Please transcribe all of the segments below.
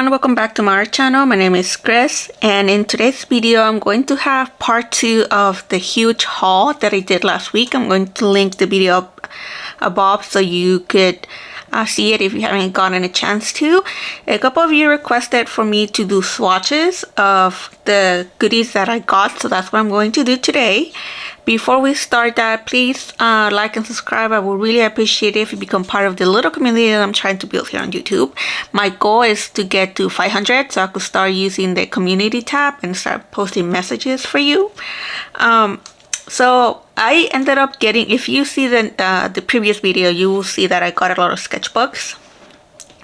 everyone, welcome back to my channel. My name is Chris, and in today's video I'm going to have part 2 of the huge haul that I did last week. I'm going to link the video up above so you could see it if you haven't gotten a chance to. A couple of you requested for me to do swatches of the goodies that I got, so that's what I'm going to do today. Before we start that, please like and subscribe. I would really appreciate it if you become part of the little community that I'm trying to build here on YouTube. My goal is to get to 500 so I could start using the community tab and start posting messages for you. So I ended up getting, if you see the previous video, you will see that I got a lot of sketchbooks.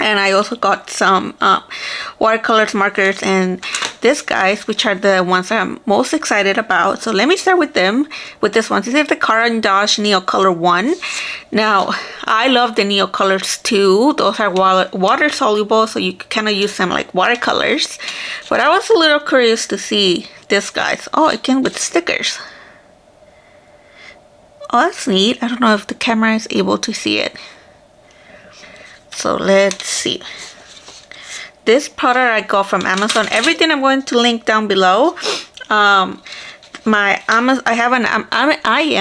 And I also got some watercolors, markers, and these guys, which are the ones that I'm most excited about. So let me start with them, with this one. This is the Caran Neocolor 1. Now, I love the Neocolors too. Those are water soluble, so you can kind of use them like watercolors. But I was a little curious to see this guys. Oh, it came with stickers. Oh, that's neat. I don't know if the camera is able to see it. So let's see. This product I got from Amazon. Everything I'm going to link down below. I am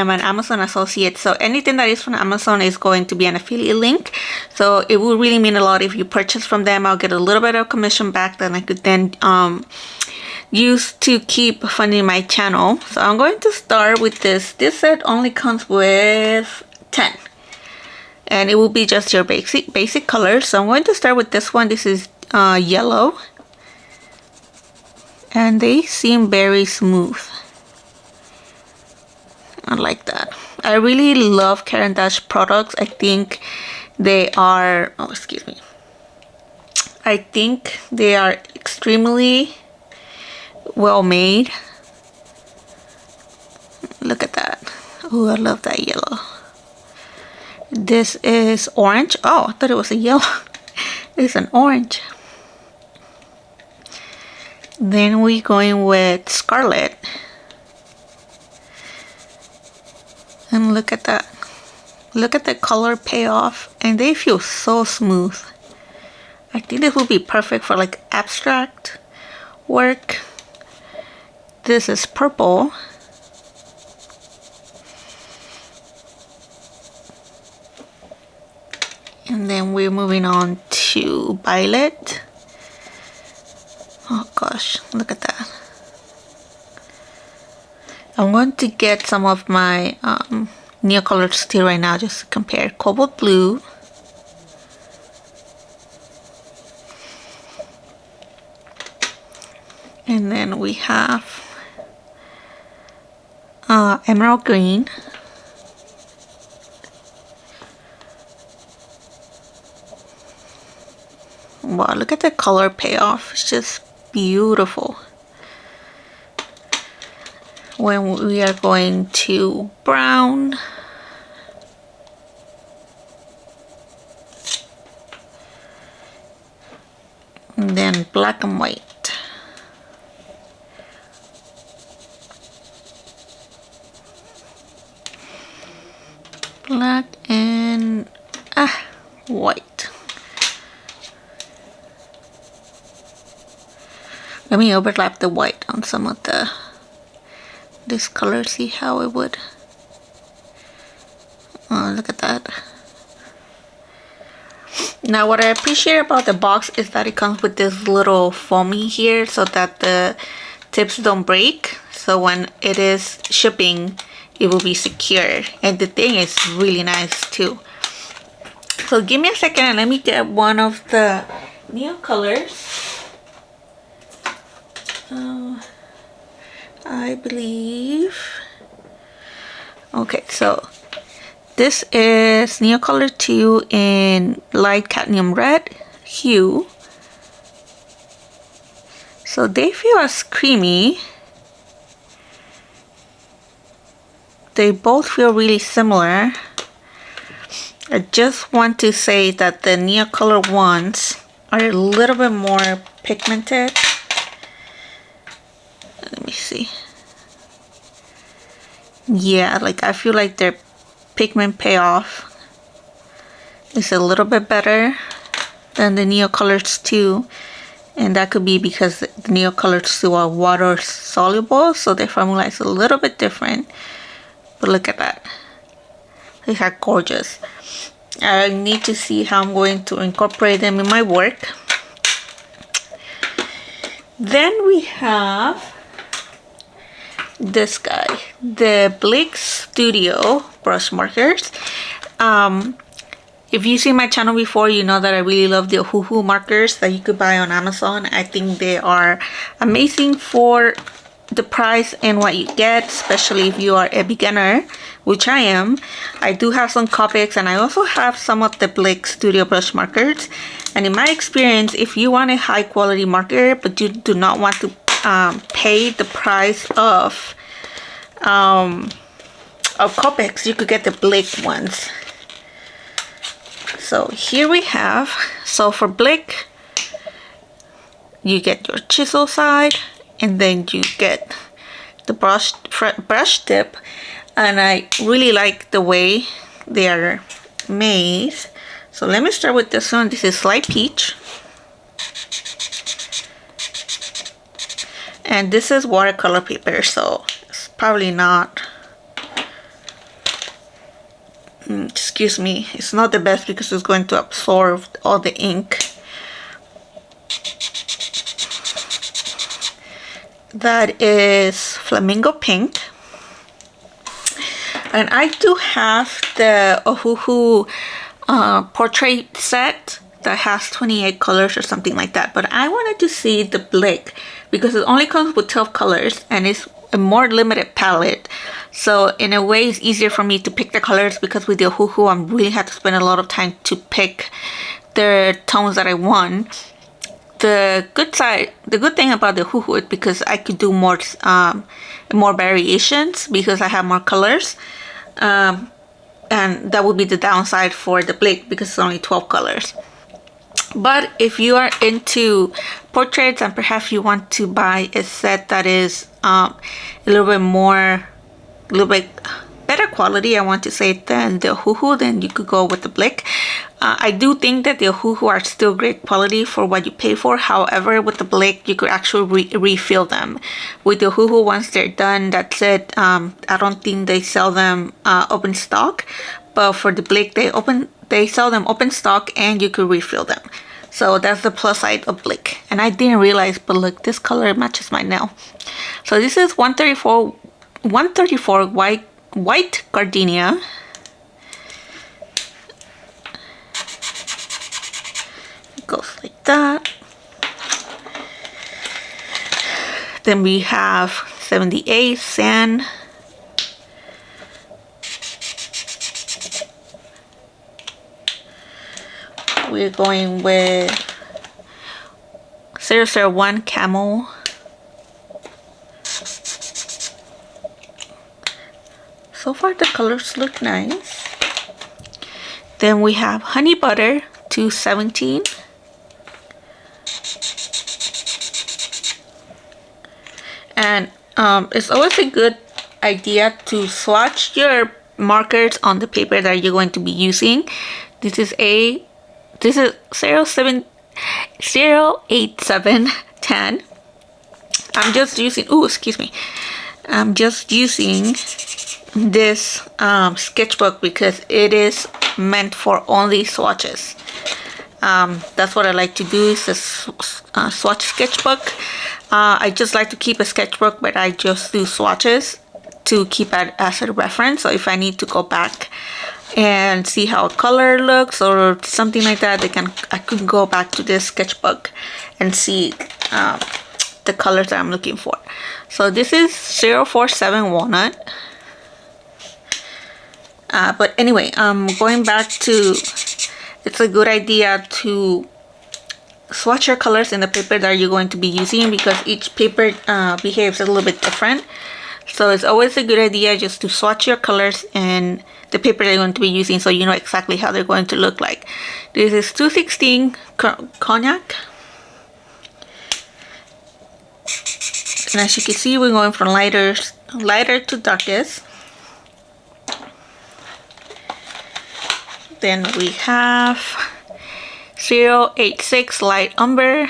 an Amazon associate, so anything that is from Amazon is going to be an affiliate link. So it will really mean a lot if you purchase from them. I'll get a little bit of commission back that I could then use to keep funding my channel. So I'm going to start with this. This set only comes with 10. And it will be just your basic colors. So I'm going to start with this one. This is yellow. And they seem very smooth. I like that. I really love Caran products. I think they are, oh, excuse me. I think they are extremely well made. Look at that. Oh, I love that yellow. This is orange. Oh, I thought it was a yellow. It's an orange. Then we're going with scarlet. And look at that. Look at the color payoff. And they feel so smooth. I think this would be perfect for like abstract work. This is purple. And then we're moving on to violet. Oh gosh, look at that. I'm going to get some of my Neocolor still right now just to compare. Cobalt blue. And then we have emerald green. Wow, look at the color payoff. It's just beautiful. When we are going to brown. And then black and white. Black and white. Let me overlap the white on some of this color, see how it would. Oh, look at that. Now what I appreciate about the box is that it comes with this little foamy here so that the tips don't break. So when it is shipping, it will be secure. And the thing is really nice too. So give me a second and let me get one of the Neocolors. I believe. Okay, so this is Neocolor 2 in light cadmium red hue. So they feel as creamy. They both feel really similar. I just want to say that the Neocolor ones are a little bit more pigmented. Let me see. Yeah, like I feel like their pigment payoff is a little bit better than the Neocolors 2. And that could be because the Neocolors still are water soluble, so their formula is a little bit different. But look at that. These are gorgeous. I need to see how I'm going to incorporate them in my work. Then we have this guy, the Blick Studio brush markers. If you've seen my channel before, you know that I really love the Ohuhu markers that you could buy on Amazon. I think they are amazing for the price and what you get, especially if you are a beginner, which I am. I do have some Copics, and I also have some of the Blick Studio brush markers. And in my experience, if you want a high quality marker but you do not want to pay the price of Copics, you could get the Blick ones. So here we have, so for Blick, you get your chisel side, and then you get the brush tip. And I really like the way they are made. So let me start with this one. This is Light Peach. And this is watercolor paper, so it's probably not, excuse me, it's not the best because it's going to absorb all the ink. That is Flamingo Pink. And I do have the Ohuhu portrait set that has 28 colors or something like that. But I wanted to see the Blick because it only comes with 12 colors and it's a more limited palette. So in a way, it's easier for me to pick the colors because with the Ohuhu, I really have to spend a lot of time to pick the tones that I want. The good thing about the Ohuhu is because I could do more variations because I have more colors. And that would be the downside for the Blick because it's only 12 colors. But if you are into portraits and perhaps you want to buy a set that is a little bit better quality, I want to say, than the Ohuhu, then you could go with the Blick. I do think that the Ohuhu are still great quality for what you pay for. However, with the Blick, you could actually refill them. With the Ohuhu, once they're done, that's it. I don't think they sell them open stock. But for the Blick, they sell them open stock and you could refill them. So that's the plus side of Blick. And I didn't realize, but look, this color matches my nail. So this is 134 white gardenia. It goes like that. Then we have 78 sand. We're going with 001 camel. So far the colors look nice. Then we have honey butter 217. And it's always a good idea to swatch your markers on the paper that you're going to be using. This is 08710. I'm just using this sketchbook because it is meant for only swatches. That's what I like to do, is a swatch sketchbook. I just like to keep a sketchbook, but I just do swatches to keep it as a reference. So if I need to go back and see how a color looks or something like that, I could go back to this sketchbook and see the colors that I'm looking for. So this is 047 walnut. But anyway, going back to, it's a good idea to swatch your colors in the paper that you're going to be using because each paper behaves a little bit different. So it's always a good idea just to swatch your colors in the paper that you're going to be using so you know exactly how they're going to look like. This is 216 cognac. And as you can see, we're going from lighter to darkest. Then we have 086 light umber.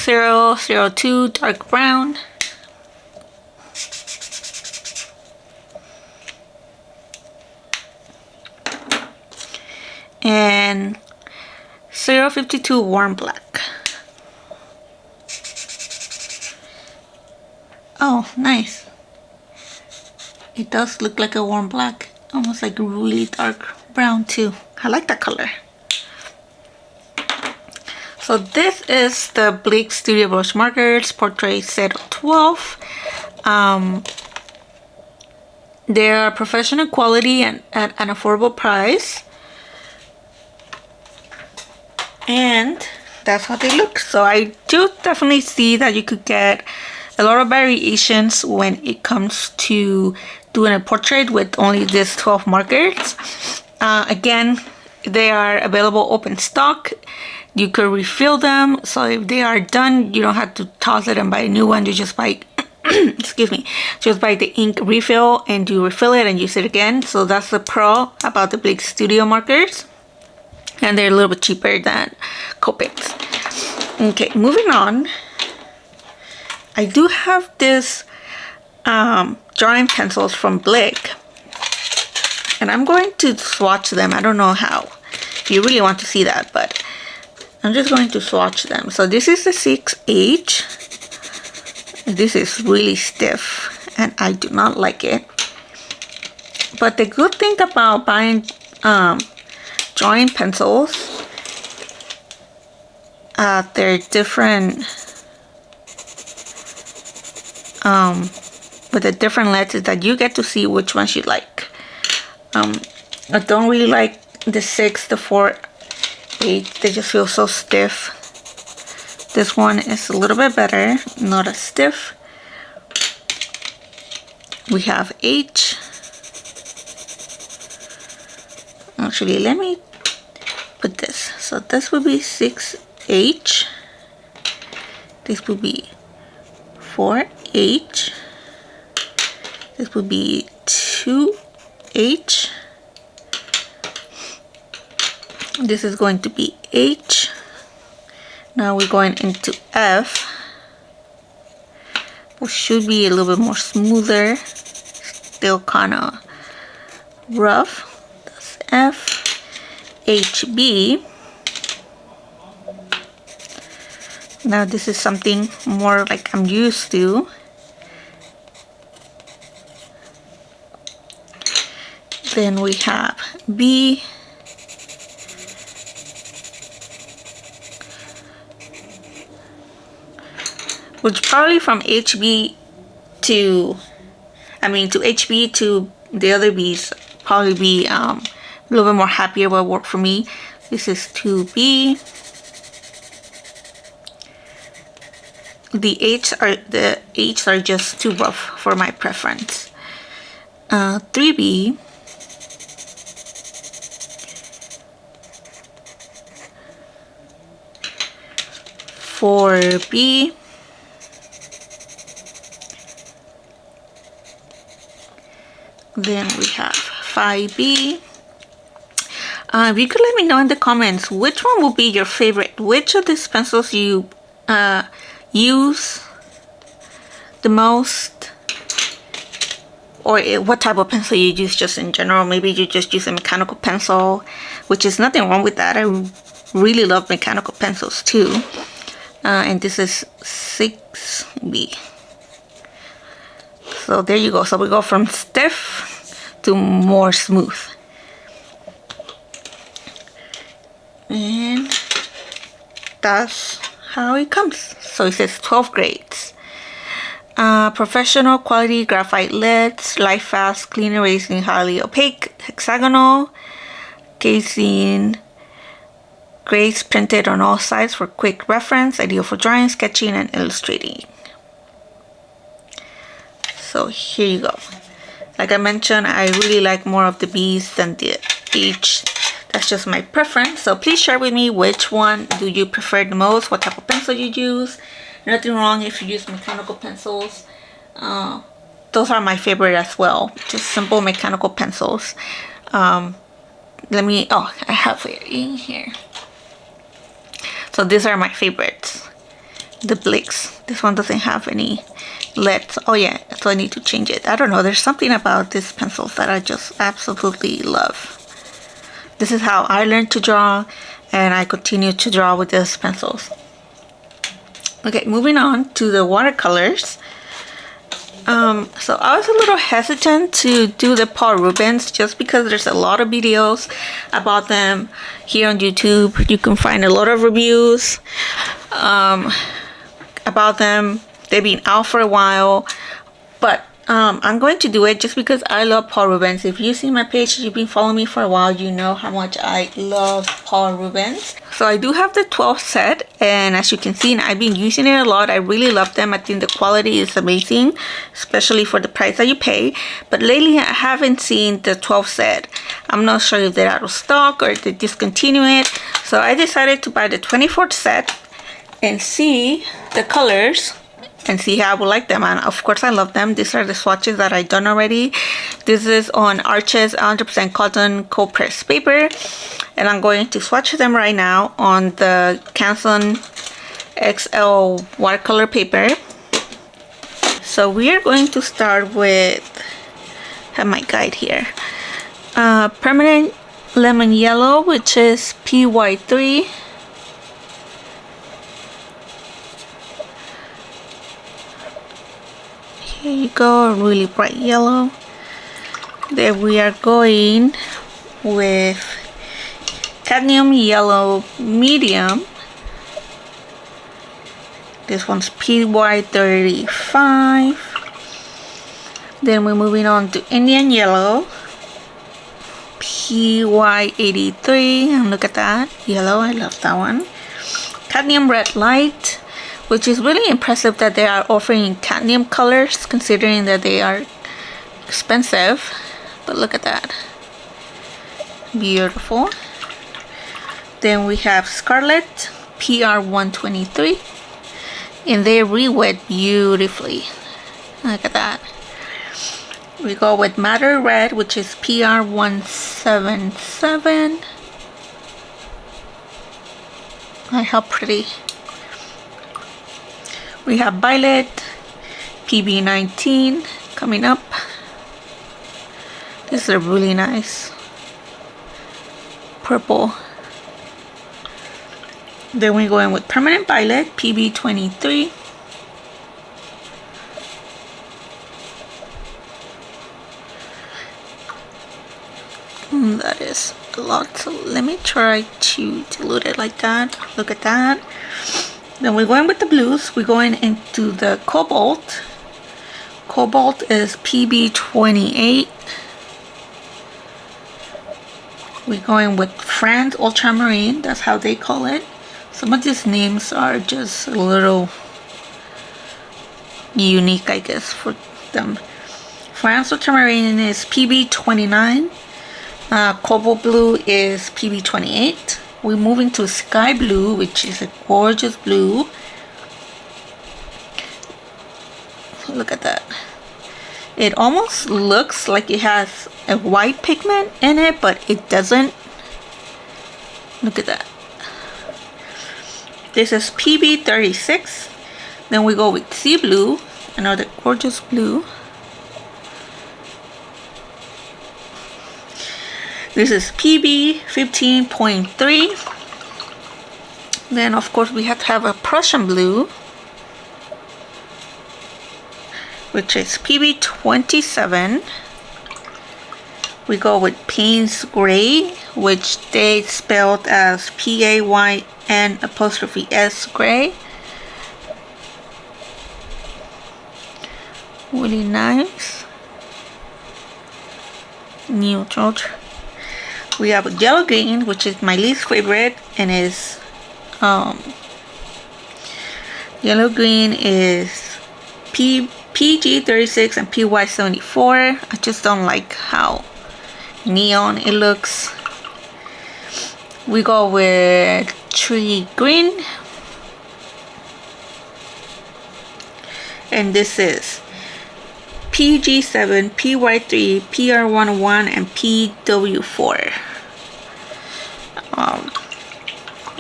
002 dark brown. And 052 warm black. Oh, nice. It does look like a warm black, almost like a really dark brown too. I like that color. So this is the Blick Studio Brush Markers Portrait Set 12. They are professional quality and at an affordable price. And that's how they look. So I do definitely see that you could get a lot of variations when it comes to doing a portrait with only these 12 markers. Again, they are available open stock. You could refill them, so if they are done, you don't have to toss it and buy a new one. You just buy excuse me, just buy the ink refill and you refill it and use it again. So that's the pro about the Blick Studio markers, and they're a little bit cheaper than Copics. Okay, moving on. I do have this drawing pencils from Blick, and I'm going to swatch them. I don't know how, if you really want to see that, but I'm just going to swatch them. So this is the 6H. This is really stiff and I do not like it. But the good thing about buying drawing pencils, they're different with the different leads, that you get to see which ones you like. I don't really like the 6, the 4, 8. They just feel so stiff. This one is a little bit better, not as stiff. We have H. Actually, let me put this. So this would be 6H. This would be 4H. This would be 2H. This is going to be H. Now we're going into F, which should be a little bit more smoother, still kind of rough. That's F. HB. Now this is something more like I'm used to. Then we have B. Which probably from HB to HB to the other B's probably be a little bit more happier, will work for me. This is 2B. The H's are just too rough for my preference. 3B. 4B. Then we have 5B. If you could let me know in the comments which one will be your favorite, which of these pencils you use the most, or what type of pencil you use just in general. Maybe you just use a mechanical pencil, which is nothing wrong with that. I really love mechanical pencils too. And this is 6B. So there you go. So we go from stiff to more smooth. And that's how it comes. So it says 12 grades. Professional quality graphite leads, light fast, clean erasing, highly opaque, hexagonal, casing, grades printed on all sides for quick reference, ideal for drawing, sketching, and illustrating. So here you go. Like I mentioned, I really like more of the B's than the H. That's just my preference. So please share with me which one do you prefer the most, what type of pencil you use. Nothing wrong if you use mechanical pencils. Those are my favorite as well. Just simple mechanical pencils. I have it in here. So these are my favorites. the Blicks. This one doesn't have any leads. Oh yeah, so I need to change it. I don't know, there's something about these pencils that I just absolutely love. This is how I learned to draw, and I continue to draw with these pencils. Okay, moving on to the watercolors. So I was a little hesitant to do the Paul Rubens just because there's a lot of videos about them here on YouTube. You can find a lot of reviews about them. They've been out for a while, but I'm going to do it just because I love Paul Rubens. If you see my page, you've been following me for a while, you know how much I love Paul Rubens. So I do have the 12 set, and as you can see, and I've been using it a lot. I really love them. I think the quality is amazing, especially for the price that you pay. But lately I haven't seen the 12 set. I'm not sure if they're out of stock or if they discontinue it. So I decided to buy the 24th set and see the colors and see how I would like them. And of course I love them. These are the swatches that I've done already. This is on Arches 100% cotton cold pressed paper, and I'm going to swatch them right now on the Caran XL watercolor paper. So we are going to start with, I have my guide here, permanent lemon yellow, which is PY3. Here you go, a really bright yellow. Then we are going with cadmium yellow medium. This one's PY35. Then we're moving on to Indian yellow, PY83. And look at that yellow, I love that one. Cadmium red light, which is really impressive that they are offering cadmium colors considering that they are expensive. But look at that, beautiful. Then we have Scarlet, PR123, and they re-wet beautifully. Look at that. We go with Madder Red, which is PR177. How pretty. We have Violet, PB19 coming up. This is a really nice purple. Then we go in with Permanent Violet, PB23. That is a lot, so let me try to dilute it like that. Look at that. Then we're going with the blues. We're going into the Cobalt. Cobalt is PB28. We're going with France Ultramarine. That's how they call it. Some of these names are just a little unique, I guess, for them. France Ultramarine is PB29. Cobalt Blue is PB28. We're moving to Sky Blue, which is a gorgeous blue. Look at that. It almost looks like it has a white pigment in it, but it doesn't. Look at that. This is PB36. Then we go with Sea Blue, another gorgeous blue. This is PB15.3. Then of course we have to have a Prussian blue, which is PB27. We go with Payne's Gray, which they spelled as PAYN''S Gray. Really nice. Neutral. We have a Yellow Green, which is my least favorite, and is Yellow Green is PG36 and PY74. I just don't like how neon it looks. We go with Tree Green, and this is PG7, PY3, PR101, and PW4.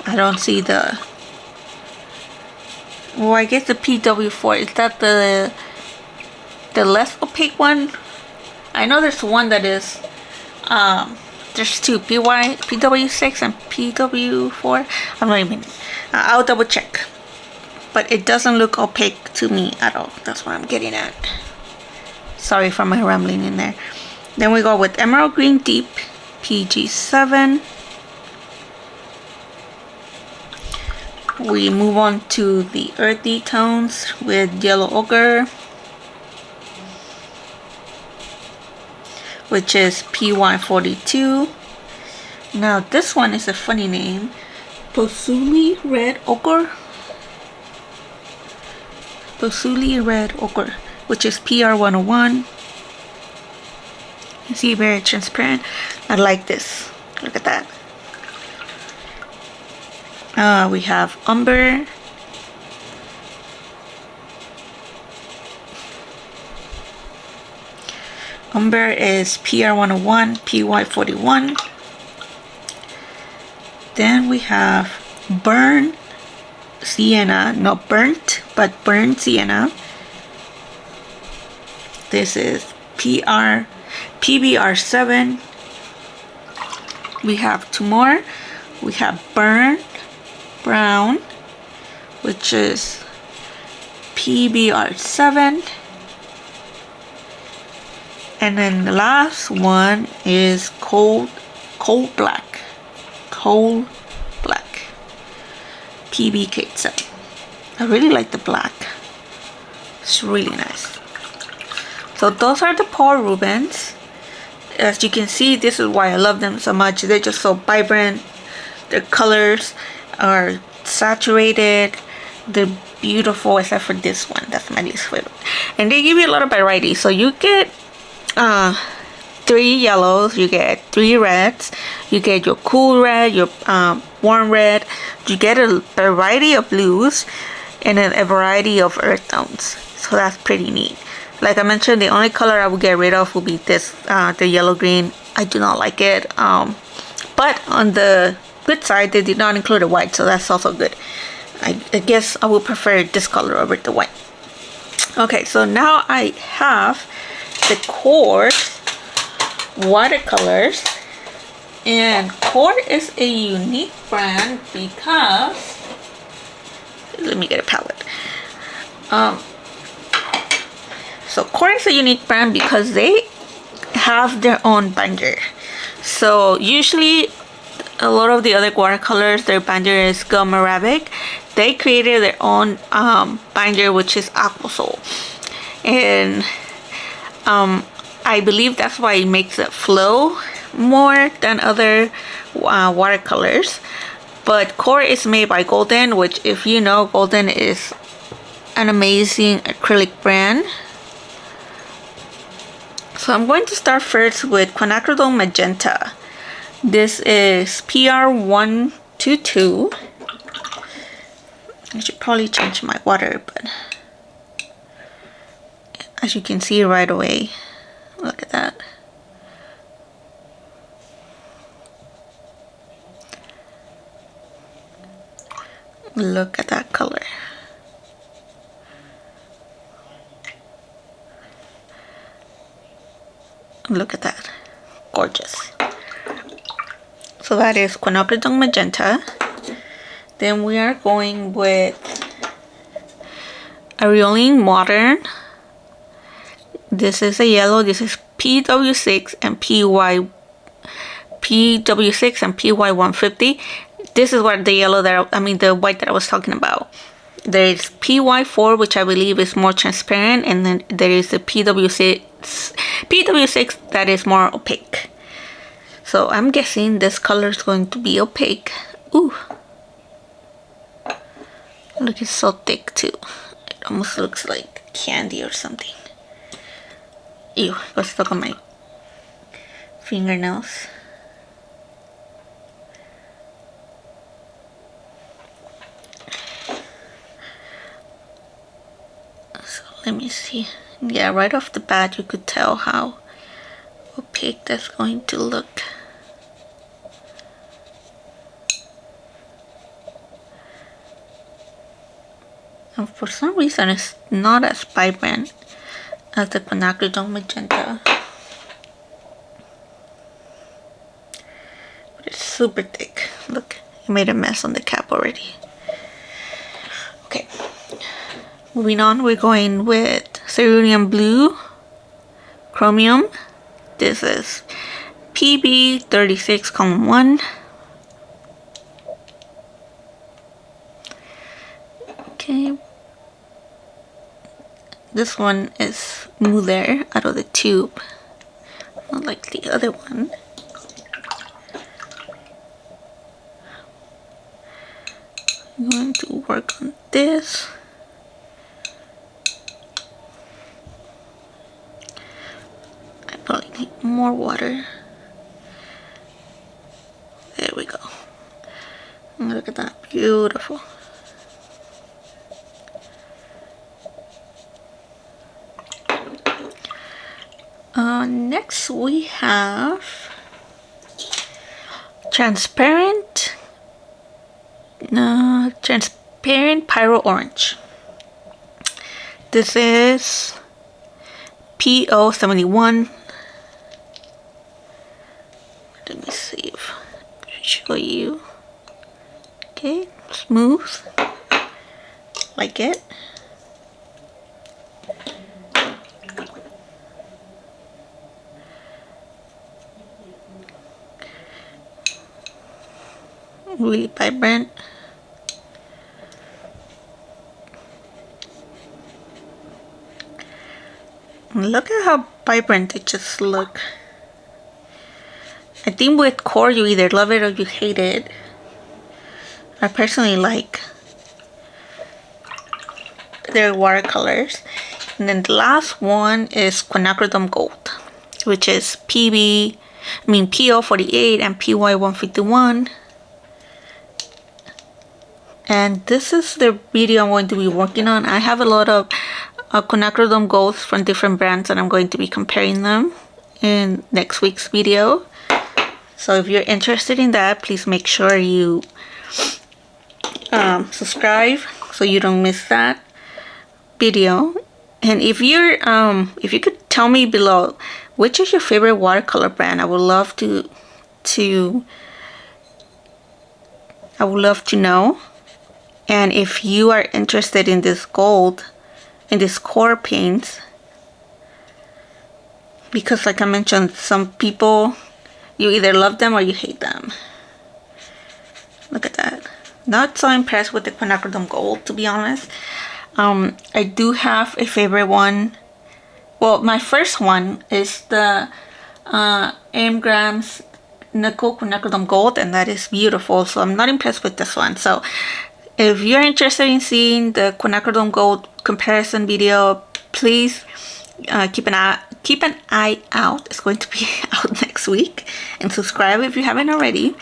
I don't see the Well, I guess the PW4, is that the less opaque one? I know there's one that is, there's two, PW6 and PW4. I'm not even, I'll double check. But it doesn't look opaque to me at all. That's what I'm getting at. Sorry for my rambling in there. Then we go with Emerald Green Deep, PG7. We move on to the earthy tones with Yellow Ochre, which is PY42. Now this one is a funny name, Pozuli Red Ochre. Pozuli Red Ochre, which is PR101. You see, very transparent. I like this. Look at that. We have Umber. Umber is PR101, PY41. Then we have Burn Sienna, not burnt, but Burn Sienna. This is PBR7. We have two more. We have Burn Brown, which is PBR7. And then the last one is Cold Black. Cold Black, PBK7. I really like the black. It's really nice. So those are the Paul Rubens. As you can see, this is why I love them so much. They're just so vibrant. Their colors are saturated. They're beautiful, except for this one. That's my least favorite. And they give you a lot of variety. So you get 3 yellows, you get 3 reds, you get your cool red, your warm red, you get a variety of blues, and then a variety of earth tones. So that's pretty neat. Like I mentioned, the only color I would get rid of would be this, the yellow green. I do not like it. But on the good side, they did not include a white, so that's also good. I guess I would prefer this color over the white. Okay, so now I have the Core Watercolors, and Core is a unique brand because, let me get a palette. So Core is a unique brand because they have their own binder. So usually a lot of the other watercolors, their binder is Gum Arabic. They created their own binder, which is Aquasol, and I believe that's why it makes it flow more than other watercolors. But Core is made by Golden, which, if you know, Golden is an amazing acrylic brand. So I'm going to start first with Quinacridone Magenta. This is PR122. I should probably change my water, but as you can see right away, look at that. Look at that color. Look at that. Gorgeous. So that is Quinacridone Magenta. Then we are going with Aureolin Modern. This is a yellow. This is PW6 and PW6 and PY150. This is what the yellow that the white that I was talking about. There is PY4, which I believe is more transparent, and then there is the PW6 that is more opaque. So I'm guessing this color is going to be opaque. Ooh, look, it's so thick too. It almost looks like candy or something. Ew, it got stuck on my fingernails. So let me see. Yeah, right off the bat you could tell how opaque that's going to look. And for some reason, it's not as vibrant as the Quinacridone Magenta. But it's super thick. Look, it made a mess on the cap already. Okay, moving on, we're going with Cerulean Blue Chromium. This is PB36 column 1. Okay, this one is smoother out of the tube, not like the other one. I'm going to work on this. I probably need more water. There we go. Look at that, beautiful. Next we have transparent Pyrrole Orange. This is PO71. Let me see if I can show you. Okay, smooth, like it. Really vibrant. And look at how vibrant it just look. I think with core you either love it or you hate it. I personally like their watercolors. And then the last one is Quinacridone Gold, which is PO48 and PY151. And this is the video I'm going to be working on. I have a lot of Quinacridone Golds from different brands and I'm going to be comparing them in next week's video. So if you're interested in that, please make sure you subscribe so you don't miss that video. And if you're if you could tell me below which is your favorite watercolor brand, I would love to know. And if you are interested in this gold, in this core paints, because like I mentioned, some people, you either love them or you hate them. Look at that. Not so impressed with the Quinacridone Gold, to be honest. I do have a favorite one. Well, my first one is the Grams Nickel Quinacridone Gold, and that is beautiful. So I'm not impressed with this one. So if you're interested in seeing the Quinacridone Gold comparison video, please keep an eye out. It's going to be out next week. And subscribe if you haven't already.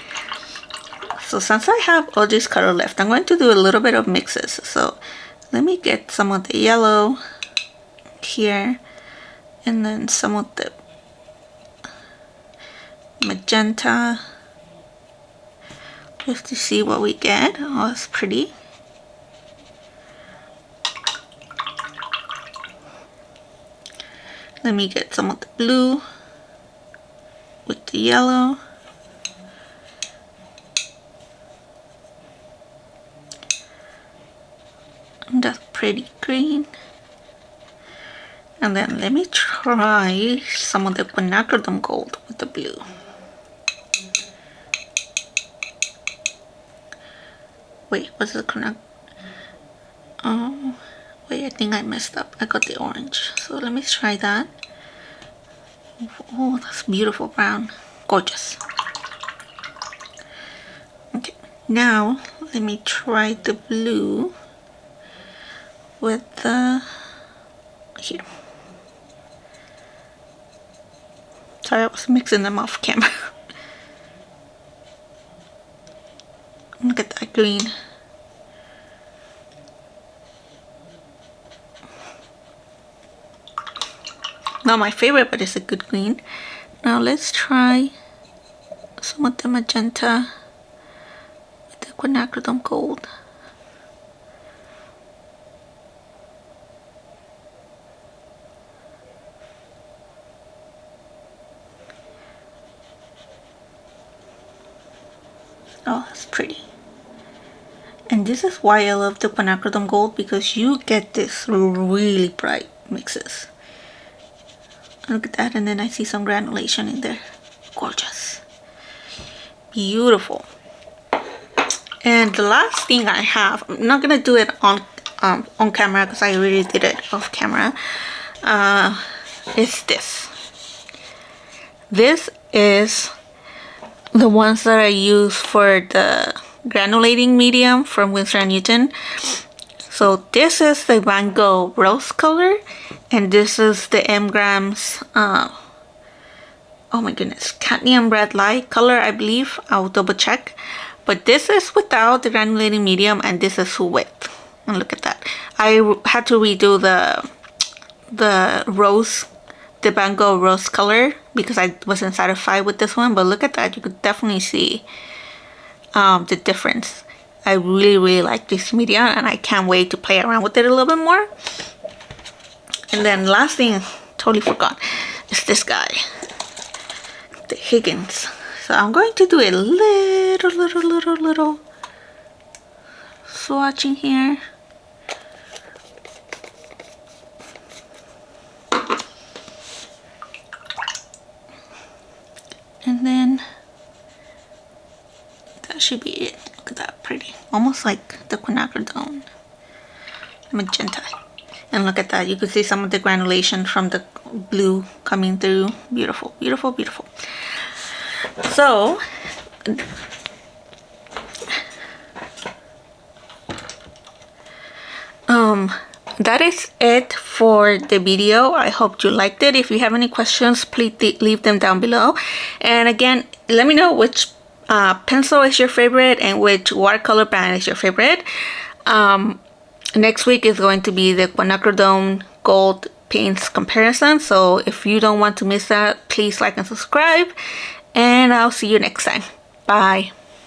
So since I have all this color left, I'm going to do a little bit of mixes. So let me get some of the yellow here. And then some of the magenta. Just to see what we get. Oh, it's pretty. Let me get some of the blue with the yellow. And that's pretty green. And then let me try some of the Quinacridone Gold with the blue. Wait, what's the Quinacridone? Oh, wait, I think I messed up. I got the orange. So let me try that. Oh, that's beautiful brown. Gorgeous. Okay, now let me try the blue with the, here. Sorry, I was mixing them off camera. Look at that green. Not my favorite, but it's a good green. Now let's try some of the magenta with the Quinacridone Gold. pretty. And this is why I love the Quinacridone Gold, because you get this really bright mixes. Look at that, and then I see some granulation in there. Gorgeous. Beautiful. And the last thing I have, I'm not gonna do it on camera because I already did it off camera, is this. This is the ones that I use for the granulating medium from Winsor & Newton. So this is the Van Gogh Rose color, and this is the M-Grams, oh my goodness, cadmium red light color, I believe. I'll double check. But this is without the granulating medium, and this is with. And look at that. I had to redo the rose, the Van Gogh rose color, because I wasn't satisfied with this one. But look at that, you could definitely see the difference. I really like this medium, and I can't wait to play around with it a little bit more. And then last thing, totally forgot, is this guy, the Higgins. So I'm going to do a little swatching here. And then that should be it. Look at that, pretty. Almost like the Quinacridone Magenta. And look at that, you can see some of the granulation from the blue coming through. Beautiful, beautiful, beautiful. So that is it for the video. I hope you liked it. If you have any questions, please leave them down below. And again, let me know which pencil is your favorite and which watercolor brand is your favorite. Next week is going to be the Quinacridone Gold paints comparison. So if you don't want to miss that, please like and subscribe. And I'll see you next time. Bye.